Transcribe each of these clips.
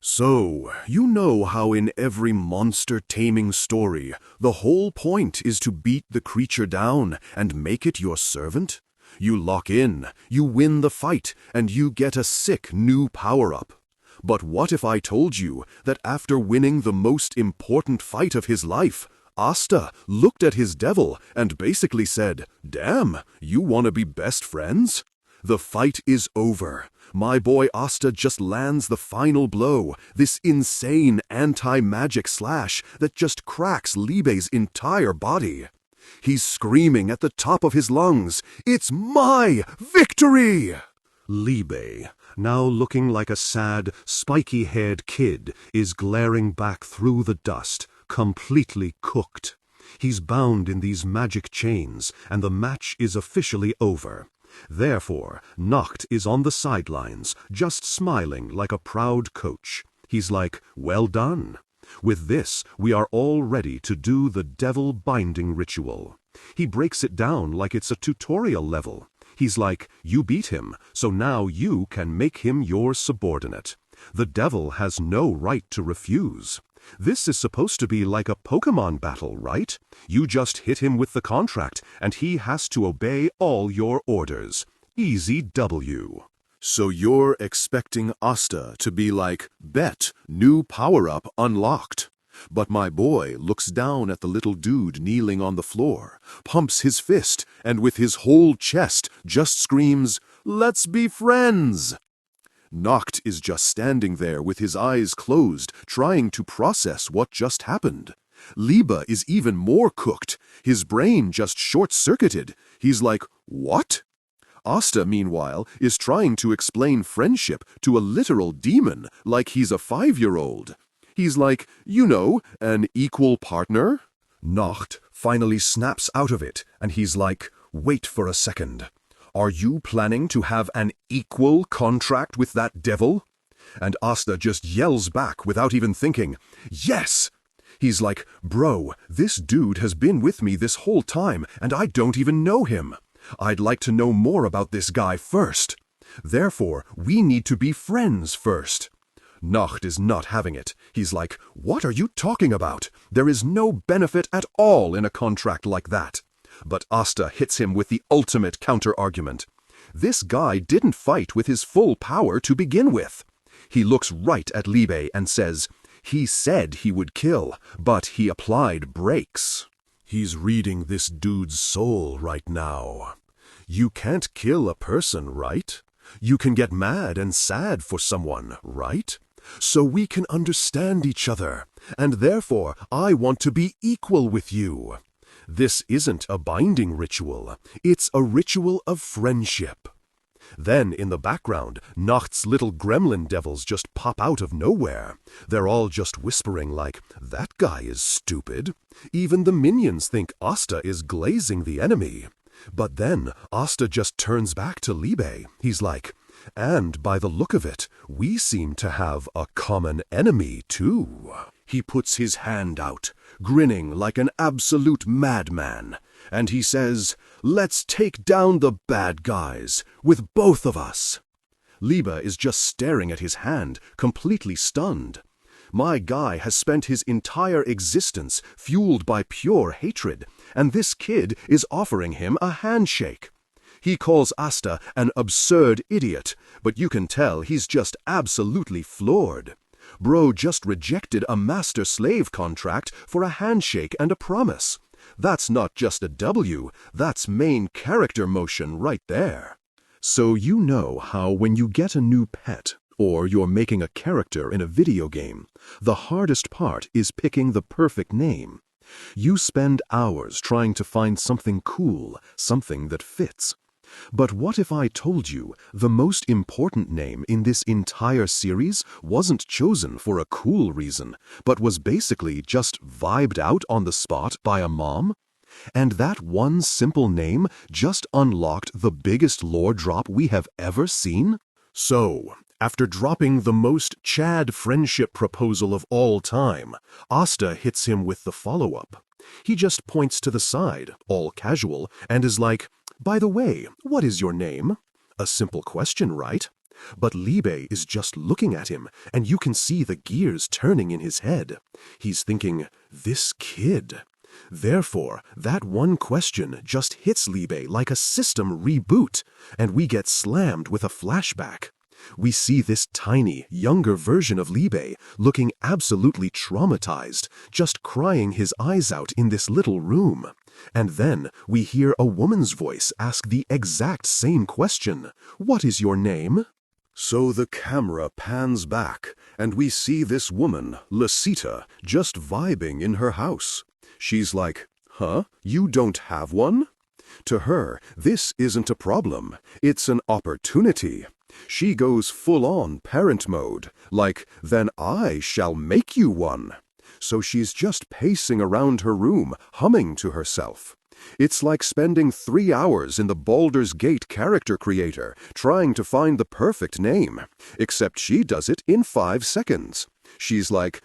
So, you know how in every monster-taming story, the whole point is to beat the creature down and make it your servant? You lock in, you win the fight, and you get a sick new power-up. But what if I told you that after winning the most important fight of his life, Asta looked at his devil and basically said, "Damn, you want to be best friends?" The fight is over. My boy Asta just lands the final blow, this insane anti-magic slash that just cracks Liebe's entire body. He's screaming at the top of his lungs, "It's my victory!" Liebe, now looking like a sad, spiky-haired kid, is glaring back through the dust, completely cooked. He's bound in these magic chains, and the match is officially over. Therefore, Nacht is on the sidelines, just smiling like a proud coach. He's like, "Well done. With this, we are all ready to do the devil binding ritual." He breaks it down like it's a tutorial level. He's like, "You beat him, so now you can make him your subordinate. The devil has no right to refuse. This is supposed to be like a Pokemon battle, right? You just hit him with the contract, and he has to obey all your orders. Easy W." So you're expecting Asta to be like, "Bet, new power-up unlocked." But my boy looks down at the little dude kneeling on the floor, pumps his fist, and with his whole chest just screams, "Let's be friends!" Nacht is just standing there with his eyes closed, trying to process what just happened. Liebe is even more cooked. His brain just short-circuited. He's like, "What?" Asta, meanwhile, is trying to explain friendship to a literal demon like he's a 5-year-old. He's like, "You know, an equal partner?" Nacht finally snaps out of it, and he's like, "Wait for a second. Are you planning to have an equal contract with that devil?" And Asta just yells back without even thinking, "Yes!" He's like, "Bro, this dude has been with me this whole time, and I don't even know him. I'd like to know more about this guy first. Therefore, we need to be friends first." Nacht is not having it. He's like, "What are you talking about? There is no benefit at all in a contract like that." But Asta hits him with the ultimate counter-argument. This guy didn't fight with his full power to begin with. He looks right at Liebe and says, "He said he would kill, but he applied brakes." He's reading this dude's soul right now. You can't kill a person, right? You can get mad and sad for someone, right? So we can understand each other, and therefore I want to be equal with you. This isn't a binding ritual, it's a ritual of friendship. Then, in the background, Nacht's little gremlin devils just pop out of nowhere. They're all just whispering like, "That guy is stupid." Even the minions think Asta is glazing the enemy. But then, Asta just turns back to Liebe. He's like, "And by the look of it, we seem to have a common enemy, too." He puts his hand out, grinning like an absolute madman, and he says, "Let's take down the bad guys, with both of us." Liebe is just staring at his hand, completely stunned. My guy has spent his entire existence fueled by pure hatred, and this kid is offering him a handshake. He calls Asta an absurd idiot, but you can tell he's just absolutely floored. Bro just rejected a master-slave contract for a handshake and a promise. That's not just a W, that's main character motion right there. So you know how when you get a new pet, or you're making a character in a video game, the hardest part is picking the perfect name. You spend hours trying to find something cool, something that fits. But what if I told you the most important name in this entire series wasn't chosen for a cool reason, but was basically just vibed out on the spot by a mom? And that one simple name just unlocked the biggest lore drop we have ever seen? So, after dropping the most Chad friendship proposal of all time, Asta hits him with the follow-up. He just points to the side, all casual, and is like, "By the way, what is your name?" A simple question, right? But Liebe is just looking at him, and you can see the gears turning in his head. He's thinking, this kid. Therefore, that one question just hits Liebe like a system reboot, and we get slammed with a flashback. We see this tiny, younger version of Liebe looking absolutely traumatized, just crying his eyes out in this little room. And then we hear a woman's voice ask the exact same question. What is your name? So the camera pans back, and we see this woman, Licita, just vibing in her house. She's like, huh? You don't have one? To her, this isn't a problem. It's an opportunity. She goes full-on parent mode, like, then I shall make you one. So she's just pacing around her room, humming to herself. It's like spending 3 hours in the Baldur's Gate character creator, trying to find the perfect name, except she does it in 5 seconds. She's like,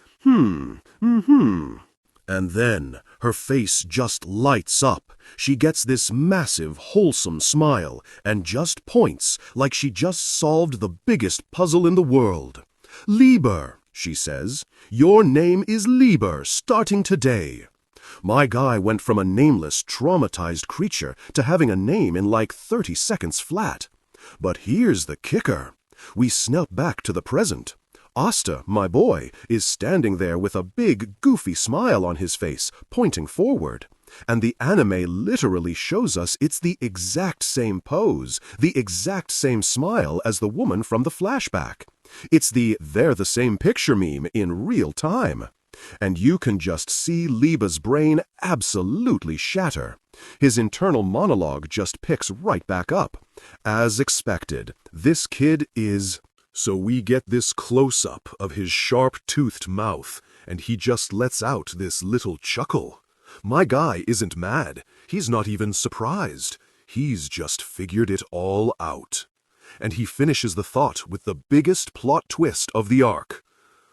And then her face just lights up. She gets this massive, wholesome smile and just points like she just solved the biggest puzzle in the world. Liebe, she says. Your name is Liebe, starting today. My guy went from a nameless, traumatized creature to having a name in like 30 seconds flat. But here's the kicker. We snap back to the present. Asta, my boy, is standing there with a big, goofy smile on his face, pointing forward. And the anime literally shows us it's the exact same pose, the exact same smile as the woman from the flashback. It's the they're the same picture meme in real time. And you can just see Liebe's brain absolutely shatter. His internal monologue just picks right back up. As expected, this kid is... So we get this close-up of his sharp-toothed mouth, and he just lets out this little chuckle. My guy isn't mad. He's not even surprised. He's just figured it all out. And he finishes the thought with the biggest plot twist of the arc.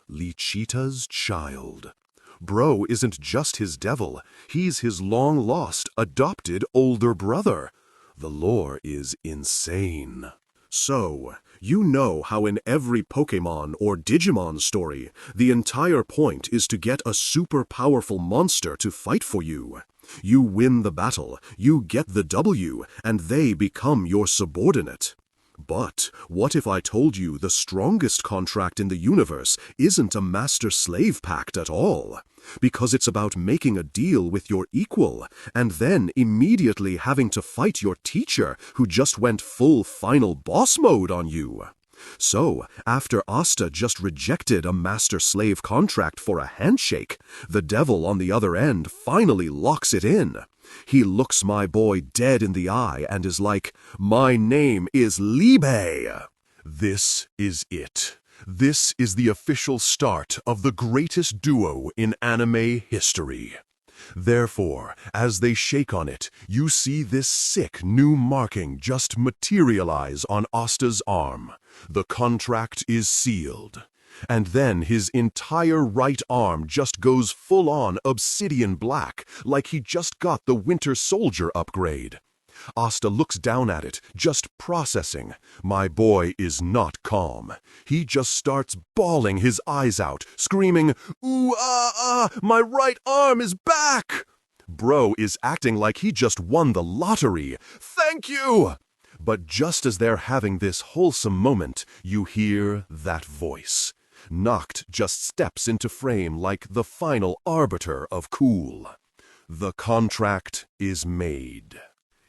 Licita's child. Bro isn't just his devil. He's his long-lost, adopted older brother. The lore is insane. So, you know how in every Pokemon or Digimon story, the entire point is to get a super powerful monster to fight for you. You win the battle, you get the W, and they become your subordinate. But what if I told you the strongest contract in the universe isn't a master-slave pact at all? Because it's about making a deal with your equal, and then immediately having to fight your teacher who just went full final boss mode on you. So, after Asta just rejected a master-slave contract for a handshake, the devil on the other end finally locks it in. He looks my boy dead in the eye and is like, my name is Liebe. This is it. This is the official start of the greatest duo in anime history. Therefore, as they shake on it, you see this sick new marking just materialize on Asta's arm. The contract is sealed. And then his entire right arm just goes full-on obsidian black, like he just got the Winter Soldier upgrade. Asta looks down at it, just processing. My boy is not calm. He just starts bawling his eyes out, screaming, "Ooh, my right arm is back!" Bro is acting like he just won the lottery. Thank you! But just as they're having this wholesome moment, you hear that voice. Nacht just steps into frame like the final arbiter of cool. The contract is made.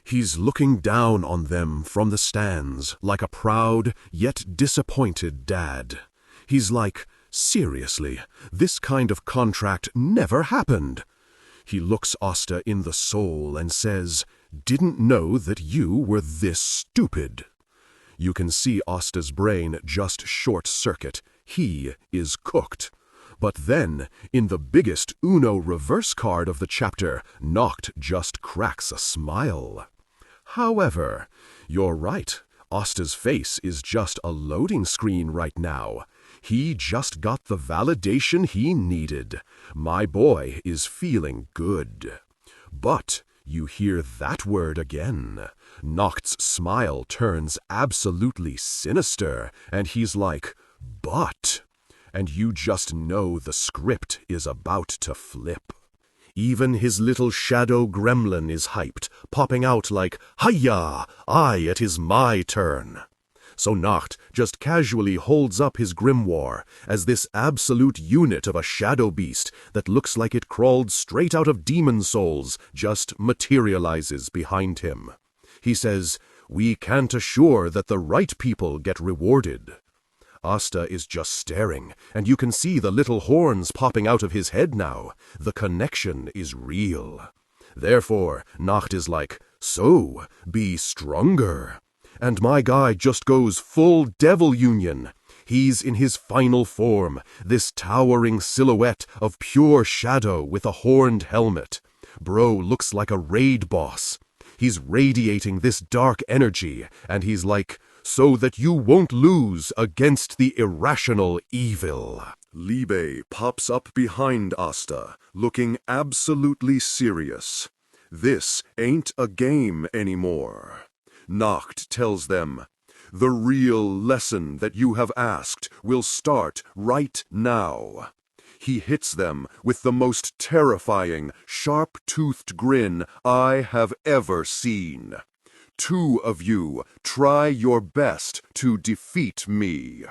He's looking down on them from the stands like a proud yet disappointed dad. He's like, seriously, this kind of contract never happened. He looks Asta in the soul and says, didn't know that you were this stupid. You can see Asta's brain just short-circuit. He is cooked. But then, in the biggest Uno reverse card of the chapter, Nacht just cracks a smile. However, you're right. Asta's face is just a loading screen right now. He just got the validation he needed. My boy is feeling good. But You hear that word again. Nacht's smile turns absolutely sinister, and he's like, "But," and you just know the script is about to flip. Even his little shadow gremlin is hyped, popping out like, "Hiya! It is my turn." So Nacht just casually holds up his grimoire as this absolute unit of a shadow beast that looks like it crawled straight out of demon souls just materializes behind him. He says, "We can't assure that the right people get rewarded." Asta is just staring, and you can see the little horns popping out of his head now. The connection is real. Therefore, Nacht is like, "So, be stronger." And my guy just goes full devil union. He's in his final form, this towering silhouette of pure shadow with a horned helmet. Bro looks like a raid boss. He's radiating this dark energy, and he's like, "So that you won't lose against the irrational evil." Liebe pops up behind Asta, looking absolutely serious. This ain't a game anymore. Nacht tells them, "The real lesson that you have asked will start right now." He hits them with the most terrifying, sharp-toothed grin I have ever seen. "Two of you try your best to defeat me."